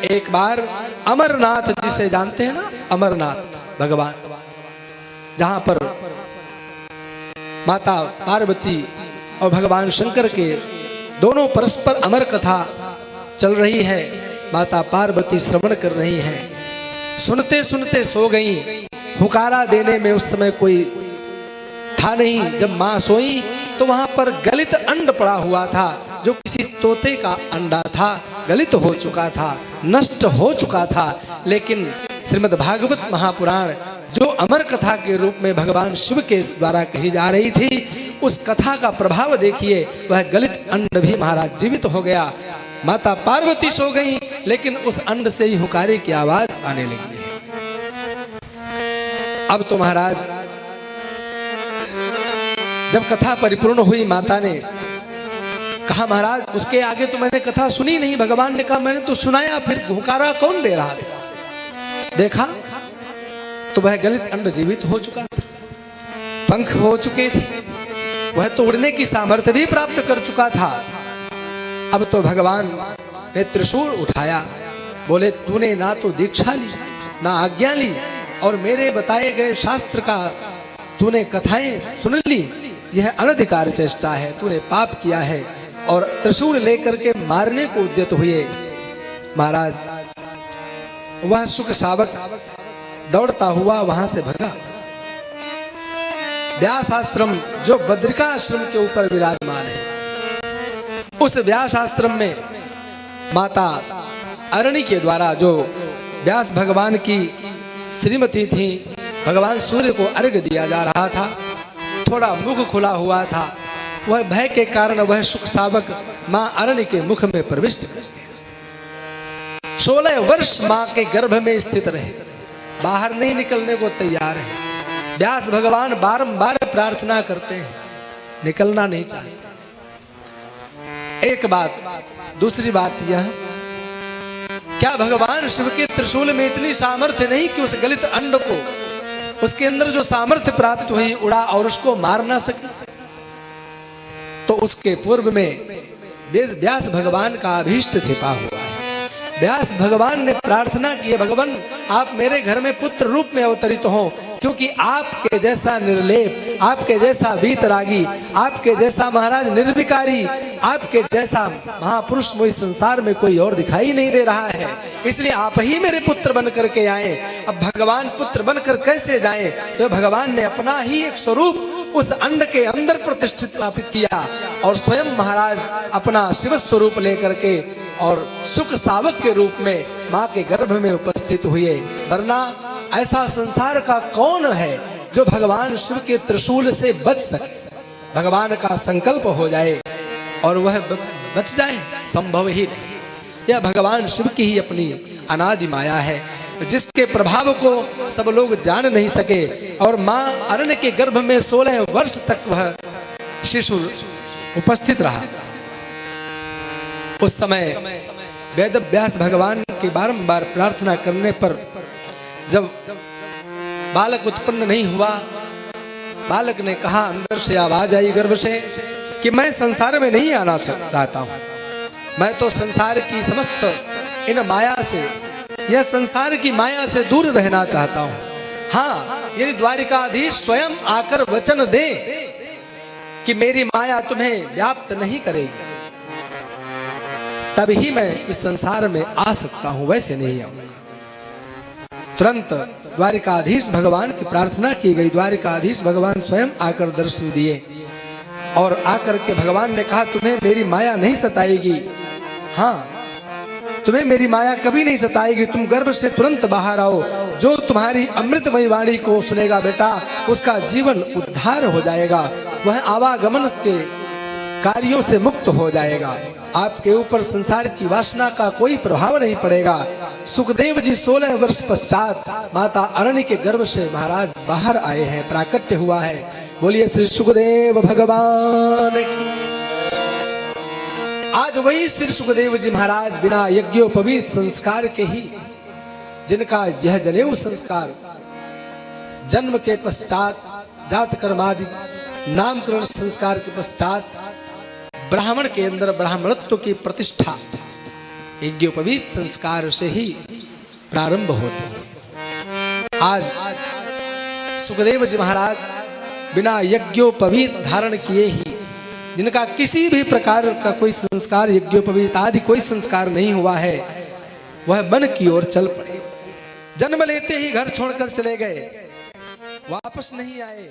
एक बार अमरनाथ, जिसे जानते हैं ना, अमरनाथ भगवान, जहां पर माता पार्वती और भगवान शंकर के दोनों परस्पर अमर कथा चल रही है। माता पार्वती श्रवण कर रही हैं, सुनते सुनते सो गई। हुकारा देने में उस समय कोई था नहीं। जब मां सोई तो वहां पर गलित अंड पड़ा हुआ था, जो किसी तोते का अंडा था, गलित हो चुका था, नष्ट हो चुका था। लेकिन श्रीमद् भागवत महापुराण जो अमर कथा के रूप में भगवान शिव के द्वारा कही जा रही थी, उस कथा का प्रभाव देखिए। वह गलित अंड भी महाराज जीवित हो गया। माता पार्वती सो गई, लेकिन उस अंड से ही हुकारे की आवाज आने लगी है। अब तो महाराज जब कथा परिपूर्ण हुई, माता ने कहा महाराज उसके आगे तो मैंने कथा सुनी नहीं। भगवान ने कहा मैंने तो सुनाया, फिर हुकारा कौन दे रहा था? देखा तो वह गलित अंड जीवित हो चुका था, पंख हो चुके थे, वह तो उड़ने की सामर्थ्य भी प्राप्त कर चुका था। अब तो भगवान ने त्रिशूल उठाया, बोले तूने ना तो दीक्षा ली, ना आज्ञा ली, और मेरे बताए गए शास्त्र का तूने कथाएं सुन ली। यह अनधिकार चेष्टा है, तूने पाप किया है। और त्रिशूल लेकर के मारने को उद्यत हुए। महाराज वह शुक शावक दौड़ता हुआ वहां से भगा। व्यास आश्रम जो बद्रिका आश्रम के ऊपर विराजमान है, उस व्यास आश्रम में माता अरणी के द्वारा जो व्यास भगवान की श्रीमती थी, भगवान सूर्य को अर्घ्य दिया जा रहा था। थोड़ा मुख खुला हुआ था, वह भय के कारण वह शुक शावक मां अरणी के मुख में प्रविष्ट कर गया। 16 वर्ष मां के गर्भ में स्थित रहे, बाहर नहीं निकलने को तैयार है। व्यास भगवान बारंबार प्रार्थना करते हैं, निकलना नहीं चाहते। एक बात, दूसरी बात यह, क्या भगवान शिव के त्रिशूल में इतनी सामर्थ्य नहीं कि उस गलित अंड को, उसके अंदर जो सामर्थ्य प्राप्त हुई, उड़ा और उसको मार ना सके? तो उसके पूर्व में व्यास भगवान का अभीष्ट छिपा हुआ है। व्यास भगवान ने प्रार्थना की है, भगवान आप मेरे घर में पुत्र रूप में अवतरित हो, क्योंकि आपके जैसा निर्लेप, आपके जैसा वीतरागी, आपके जैसा महाराज निर्विकारी, आपके जैसा महापुरुष मुझे संसार में कोई और दिखाई नहीं दे रहा है। इसलिए आप ही मेरे पुत्र बन करके आए। अब भगवान पुत्र बनकर कैसे जाएं? तो भगवान ने अपना ही एक स्वरूप उस अंड के अंदर प्रतिष्ठित स्थापित किया और स्वयं महाराज अपना शिव स्वरूप लेकर के और शुक शावक के रूप में मां के गर्भ में उपस्थित हुए। वरना ऐसा संसार का कौन है जो भगवान शिव के त्रिशूल से बच सके? भगवान का संकल्प हो जाए और वह बच जाए, संभव ही नहीं। यह भगवान शिव की ही अपनी अनादि माया है, जिसके प्रभाव को सब लोग जान नहीं सके। और मां अरण्य के गर्भ में 16 वर्ष तक वह शिशु उपस्थित रहा। उस समय वेद व्यास भगवान के बारंबार प्रार्थना करने पर जब बालक उत्पन्न नहीं हुआ, बालक ने कहा, अंदर से आवाज आई गर्भ से कि मैं संसार में नहीं आना चाहता हूं, मैं तो संसार की समस्त इन माया से, यह संसार की माया से दूर रहना चाहता हूं। हाँ, यदि द्वारिकाधीश स्वयं आकर वचन दे कि मेरी माया तुम्हें व्याप्त नहीं करेगी, तभी मैं इस संसार में आ सकता हूं, वैसे नहीं आऊंगा। तुरंत द्वारिकाधीश भगवान की प्रार्थना की गई। द्वारिकाधीश भगवान स्वयं आकर दर्शन दिए और आकर के भगवान ने कहा, तुम्हें मेरी माया नहीं सताएगी। हाँ, तुम्हें मेरी माया कभी नहीं सताएगी, तुम गर्भ से तुरंत बाहर आओ। जो तुम्हारी अमृतमयी वाणी को सुनेगा बेटा, उसका जीवन उद्धार हो जाएगा, वह आवागमन के कार्यों से मुक्त हो जाएगा, आपके ऊपर संसार की वासना का कोई प्रभाव नहीं पड़ेगा। सुखदेव जी 16 वर्ष पश्चात माता अरण्य के गर्भ से महाराज बाहर आए हैं, प्राकट्य हुआ है। बोलिए श्री सुखदेव भगवान की। आज वही श्री सुखदेव जी महाराज बिना यज्ञोपवीत संस्कार के ही, जिनका यह जनेऊ संस्कार जन्म के पश्चात जात कर्मादि नामकरण संस्कार के पश्चात ब्राह्मण के अंदर ब्राह्मणत्व की प्रतिष्ठा यज्ञोपवीत संस्कार से ही प्रारंभ होते हैं। आज सुखदेव जी महाराज बिना यज्ञोपवीत धारण किए ही, जिनका किसी भी प्रकार का कोई संस्कार, यज्ञोपवीत आदि कोई संस्कार नहीं हुआ है, वह वन की ओर चल पड़े। जन्म लेते ही घर छोड़कर चले गए, वापस नहीं आए।